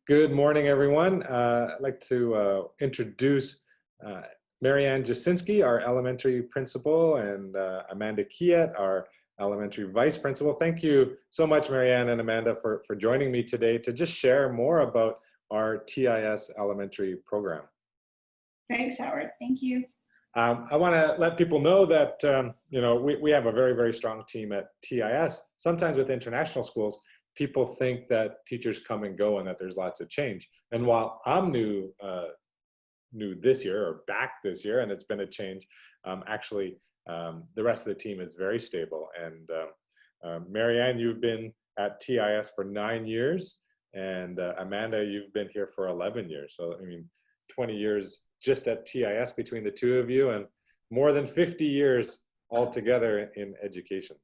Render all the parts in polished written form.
Good morning, everyone. I'd like to introduce Marianne Jasinski, our elementary principal, and Amanda Kiat, our elementary vice principal. Thank you so much, Marianne and Amanda, for joining me today to just share more about our TIS elementary program. Thanks, Howard. Thank you. I want to let people know that we have a very, very strong team at TIS. Sometimes with international schools, people think that teachers come and go and that there's lots of change. And while I'm new this year or back this year, and it's been a change, actually the rest of the team is very stable. And Marianne, you've been at TIS for 9 years, and Amanda, you've been here for 11 years. So, I mean, 20 years just at TIS between the two of you, and more than 50 years altogether in education.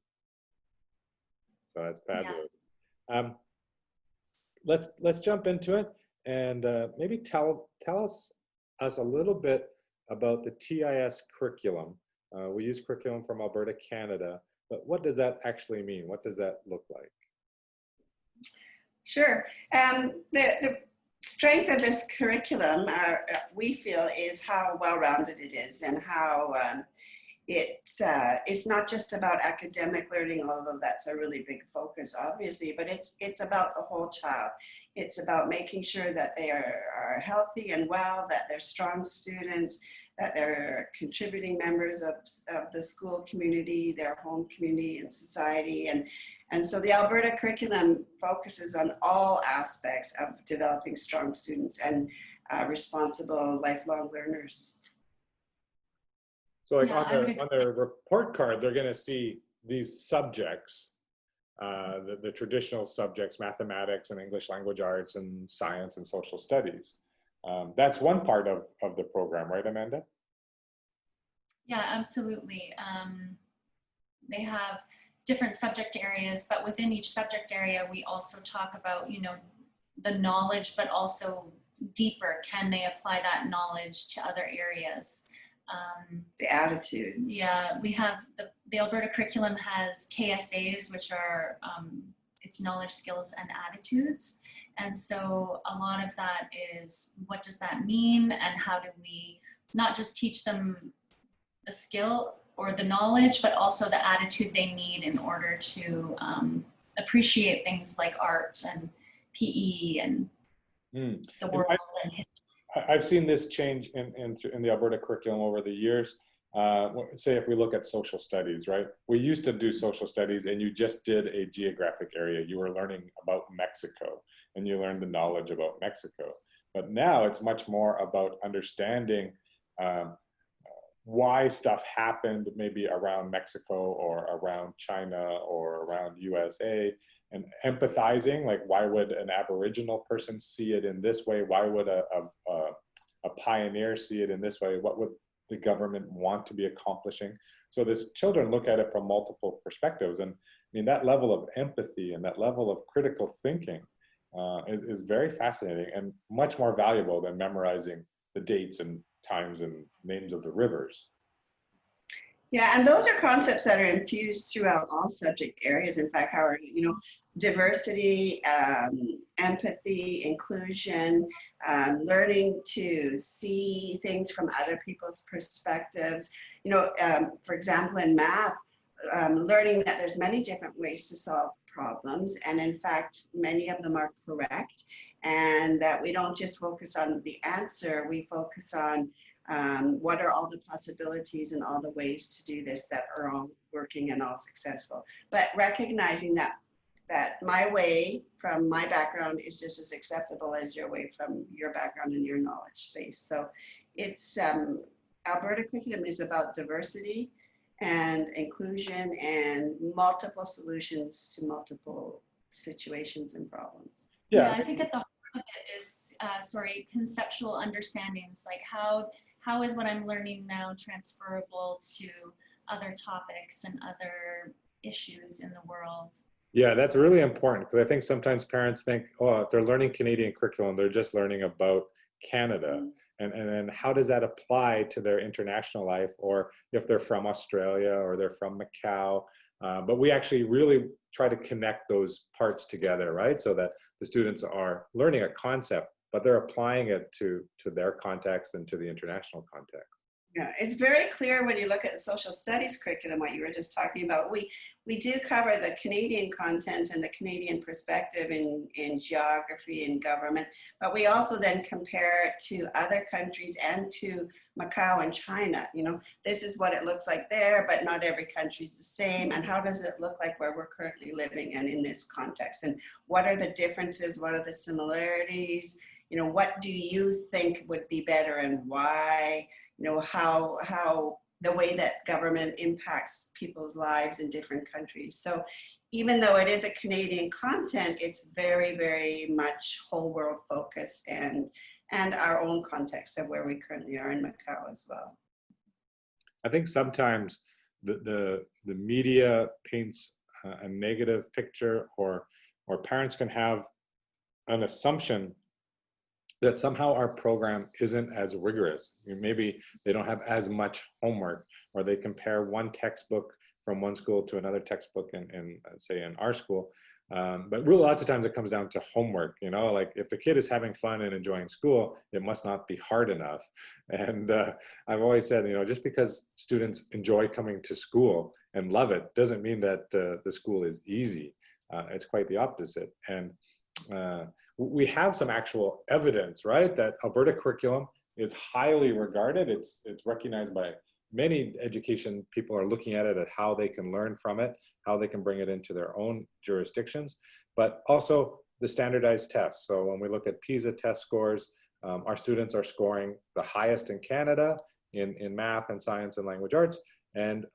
So that's fabulous. Yeah. Let's jump into it, and maybe tell us a little bit about the TIS curriculum. We use curriculum from Alberta, Canada, but what does that actually mean? What does that look like? Sure. The strength of this curriculum, we feel, is how well-rounded it is, and how it's not just about academic learning, although that's a really big focus, obviously, but it's about the whole child. It's about making sure that they are healthy and well, that they're strong students, that they're contributing members of the school community, their home community and society. And so the Alberta curriculum focuses on all aspects of developing strong students and responsible lifelong learners. So like on their report card, they're going to see these subjects, the traditional subjects, mathematics and English language arts and science and social studies. That's one part of the program, right, Amanda? Yeah, absolutely. They have different subject areas, but within each subject area, we also talk about, the knowledge, but also deeper. Can they apply that knowledge to other areas? The attitudes. Yeah, we have the Alberta curriculum has KSAs, which are it's knowledge, skills, and attitudes. And so a lot of that is, what does that mean, and how do we not just teach them the skill or the knowledge, but also the attitude they need in order to appreciate things like art and PE and the world and history. I've seen this change in the Alberta curriculum over the years. Say if we look at social studies, right? We used to do social studies and you just did a geographic area. You were learning about Mexico and you learned the knowledge about Mexico. But now it's much more about understanding why stuff happened maybe around Mexico or around China or around USA, and empathizing, like why would an Aboriginal person see it in this way? Why would a pioneer see it in this way? What would the government want to be accomplishing? So these children look at it from multiple perspectives. And I mean, that level of empathy and that level of critical thinking is very fascinating and much more valuable than memorizing the dates and times and names of the rivers. Yeah, and those are concepts that are infused throughout all subject areas. In fact, Howard, diversity, empathy, inclusion, learning to see things from other people's perspectives. For example, in math, learning that there's many different ways to solve problems, and in fact, many of them are correct, and that we don't just focus on the answer, we focus on what are all the possibilities and all the ways to do this that are all working and all successful. But recognizing that my way from my background is just as acceptable as your way from your background and your knowledge base. So it's Alberta curriculum is about diversity and inclusion and multiple solutions to multiple situations and problems. Yeah, I think at the heart of it is conceptual understandings, like how is what I'm learning now transferable to other topics and other issues in the world? Yeah, that's really important, because I think sometimes parents think, oh, if they're learning Canadian curriculum, they're just learning about Canada. And then how does that apply to their international life? Or if they're from Australia or they're from Macau, But we actually really try to connect those parts together, right? So that the students are learning a concept, but they're applying it to their context and to the international context. Yeah, it's very clear when you look at the social studies curriculum, what you were just talking about. We do cover the Canadian content and the Canadian perspective in geography and government, but we also then compare it to other countries and to Macau and China. You know, this is what it looks like there, but not every country is the same. And how does it look like where we're currently living and in this context? And what are the differences? What are the similarities? You know, what do you think would be better and why? You know, how the way that government impacts people's lives in different countries. So even though it is a Canadian content, it's very, very much whole world focused and our own context of where we currently are in Macau as well. I think sometimes the media paints a negative picture, or parents can have an assumption that somehow our program isn't as rigorous. Maybe they don't have as much homework, or they compare one textbook from one school to another textbook in say in our school. But really lots of times it comes down to homework, you know, like if the kid is having fun and enjoying school, it must not be hard enough. And I've always said, you know, just because students enjoy coming to school and love it doesn't mean that the school is easy. It's quite the opposite. And we have some actual evidence, right, that Alberta curriculum is highly regarded. It's recognized by many education people are looking at it, at how they can learn from it, how they can bring it into their own jurisdictions, but also the standardized tests. So when we look at PISA test scores, our students are scoring the highest in Canada in math and science and language arts, and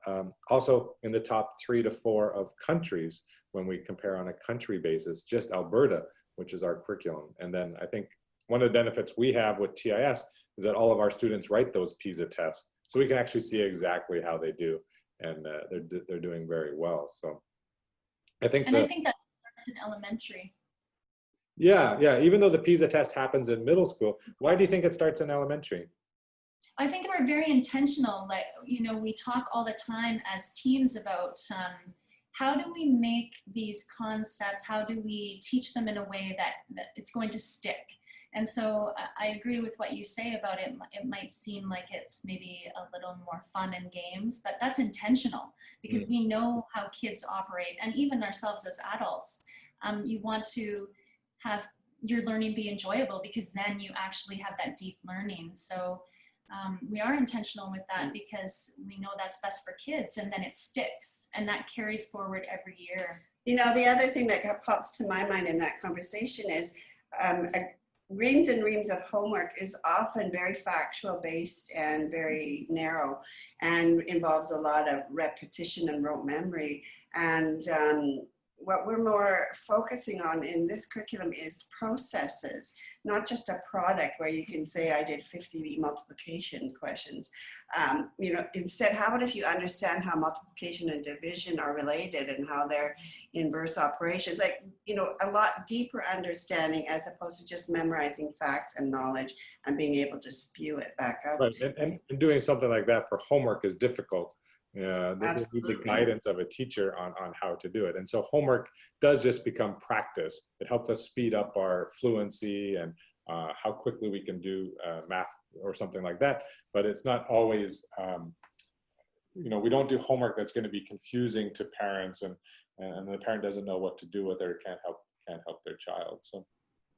also in the top 3 to 4 of countries when we compare on a country basis, just Alberta, which is our curriculum. And then I think one of the benefits we have with TIS is that all of our students write those PISA tests, so we can actually see exactly how they do, and they're doing very well. So I think I think that starts in elementary. Yeah, even though the PISA test happens in middle school, why do you think it starts in elementary? I think we're very intentional. Like, you know, we talk all the time as teams about how do we make these concepts, how do we teach them in a way that it's going to stick? And so I agree with what you say about it. It might seem like it's maybe a little more fun and games, but that's intentional because we know how kids operate, and even ourselves as adults. You want to have your learning be enjoyable because then you actually have that deep learning. So we are intentional with that because we know that's best for kids, and then it sticks, and that carries forward every year. You know, the other thing that pops to my mind in that conversation is reams and reams of homework is often very factual based and very narrow and involves a lot of repetition and rote memory. And what we're more focusing on in this curriculum is processes, not just a product where you can say, I did 50 multiplication questions. You know, instead, how about if you understand how multiplication and division are related and how they're inverse operations, like, you know, a lot deeper understanding as opposed to just memorizing facts and knowledge and being able to spew it back out. Right, and doing something like that for homework is difficult. They need the guidance of a teacher on how to do it. And so homework does just become practice. It helps us speed up our fluency and how quickly we can do math or something like that. But it's not always, you know, we don't do homework that's going to be confusing to parents, and the parent doesn't know what to do with it or can't help their child. So.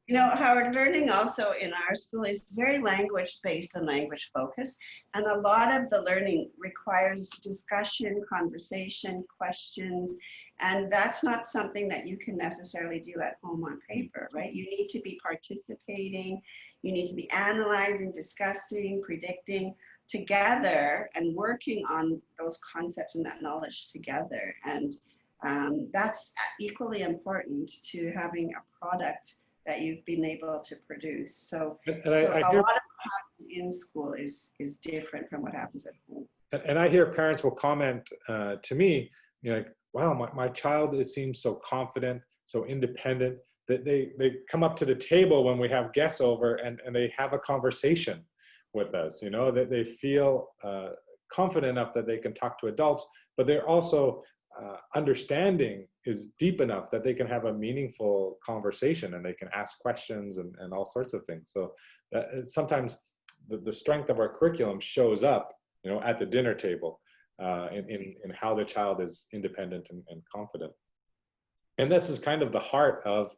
You know, Howard, learning also in our school is very language-based and language-focused, and a lot of the learning requires discussion, conversation, questions, and that's not something that you can necessarily do at home on paper, right? You need to be participating, you need to be analyzing, discussing, predicting together, and working on those concepts and that knowledge together. And that's equally important to having a product that you've been able to produce. So, a lot of what happens in school is different from what happens at home. And I hear parents will comment to me, you know, like, wow, my child seems so confident, so independent, that they come up to the table when we have guests over and they have a conversation with us, you know, that they feel confident enough that they can talk to adults, but they're also understanding is deep enough that they can have a meaningful conversation and they can ask questions and all sorts of things. So that, sometimes the strength of our curriculum shows up, you know, at the dinner table in how the child is independent and confident. And this is kind of the heart of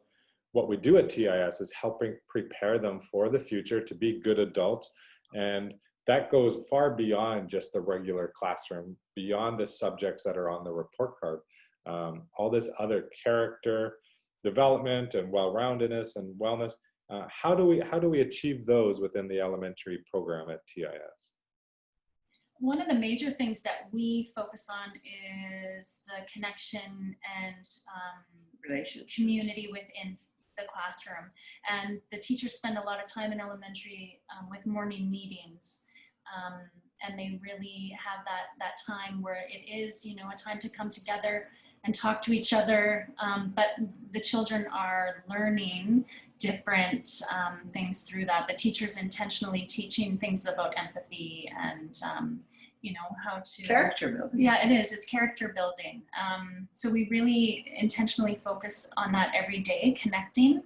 what we do at TIS, is helping prepare them for the future to be good adults. And that goes far beyond just the regular classroom, beyond the subjects that are on the report card. All this other character development and well-roundedness and wellness. How do we achieve those within the elementary program at TIS? One of the major things that we focus on is the connection and community within the classroom. And the teachers spend a lot of time in elementary with morning meetings. And they really have that time where it is, you know, a time to come together and talk to each other. But the children are learning different things through that. The teachers intentionally teaching things about empathy and, you know, how to... Character building. Yeah, it is. It's character building. So we really intentionally focus on that every day, connecting.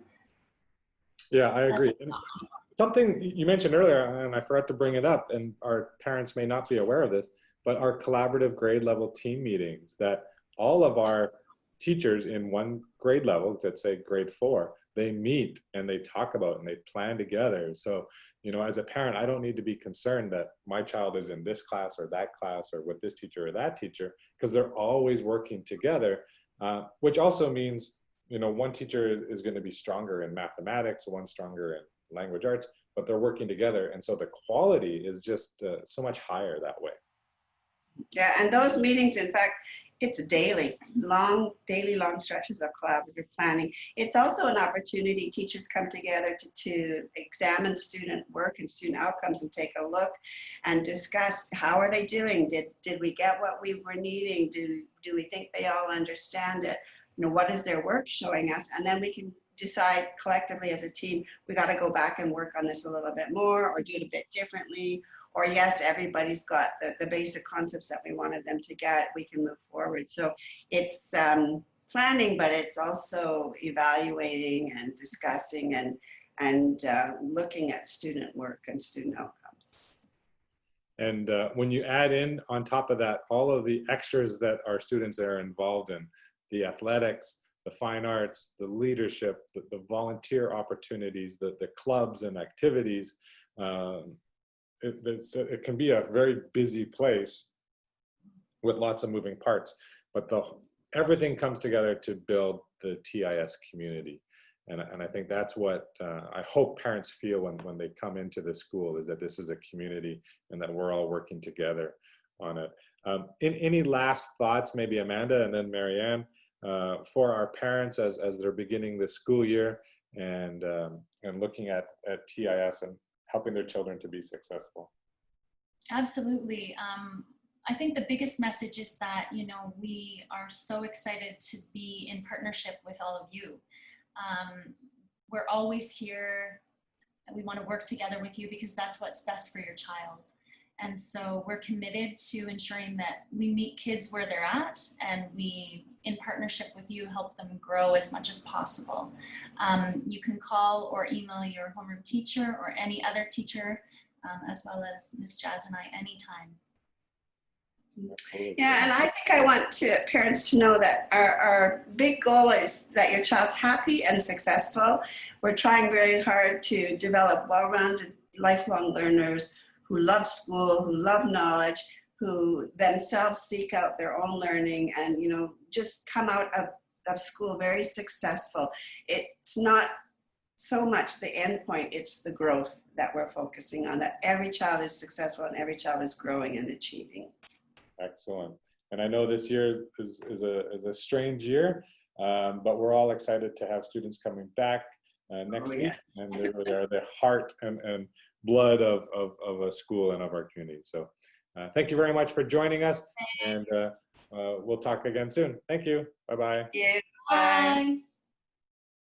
Yeah, I agree. Something you mentioned earlier, and I forgot to bring it up, and our parents may not be aware of this, but our collaborative grade level team meetings, that all of our teachers in one grade level, let's say grade 4, they meet and they talk about and they plan together. So, you know, as a parent, I don't need to be concerned that my child is in this class or that class or with this teacher or that teacher, because they're always working together, which also means, you know, one teacher is going to be stronger in mathematics, one stronger in language arts, but they're working together. And so the quality is just so much higher that way. Yeah, and those meetings, in fact, it's daily long stretches of collaborative planning. It's also an opportunity, teachers come together to examine student work and student outcomes and take a look and discuss how are they doing? Did we get what we were needing? Do we think they all understand it? You know, what is their work showing us? And then we can decide collectively as a team, we got to go back and work on this a little bit more or do it a bit differently. Or yes, everybody's got the basic concepts that we wanted them to get, we can move forward. So it's planning, but it's also evaluating and discussing and looking at student work and student outcomes. And when you add in on top of that, all of the extras that our students are involved in, the athletics, the fine arts, the leadership, the volunteer opportunities, the clubs and activities, it can be a very busy place with lots of moving parts, but everything comes together to build the TIS community. And I think that's what I hope parents feel when they come into the school, is that this is a community and that we're all working together on it. Any last thoughts, maybe Amanda and then Marianne, for our parents as they're beginning the school year and looking at TIS and helping their children to be successful? Absolutely. I think the biggest message is that, you know, we are so excited to be in partnership with all of you. We're always here. We want to work together with you because that's what's best for your child. And so we're committed to ensuring that we meet kids where they're at and we, in partnership with you, help them grow as much as possible. You can call or email your homeroom teacher or any other teacher, as well as Ms. Jazz and I, anytime. Yeah, and I think I want parents to know that our big goal is that your child's happy and successful. We're trying very hard to develop well-rounded lifelong learners who love school, who love knowledge, who themselves seek out their own learning and, you know, just come out of school very successful. It's not so much the end point, it's the growth that we're focusing on, that every child is successful and every child is growing and achieving. Excellent. And I know this year is a strange year, but we're all excited to have students coming back next week. And they really are the heart and blood of a school and of our community. So thank you very much for joining us. And we'll talk again soon. Thank you. Bye-bye. Yeah. Bye.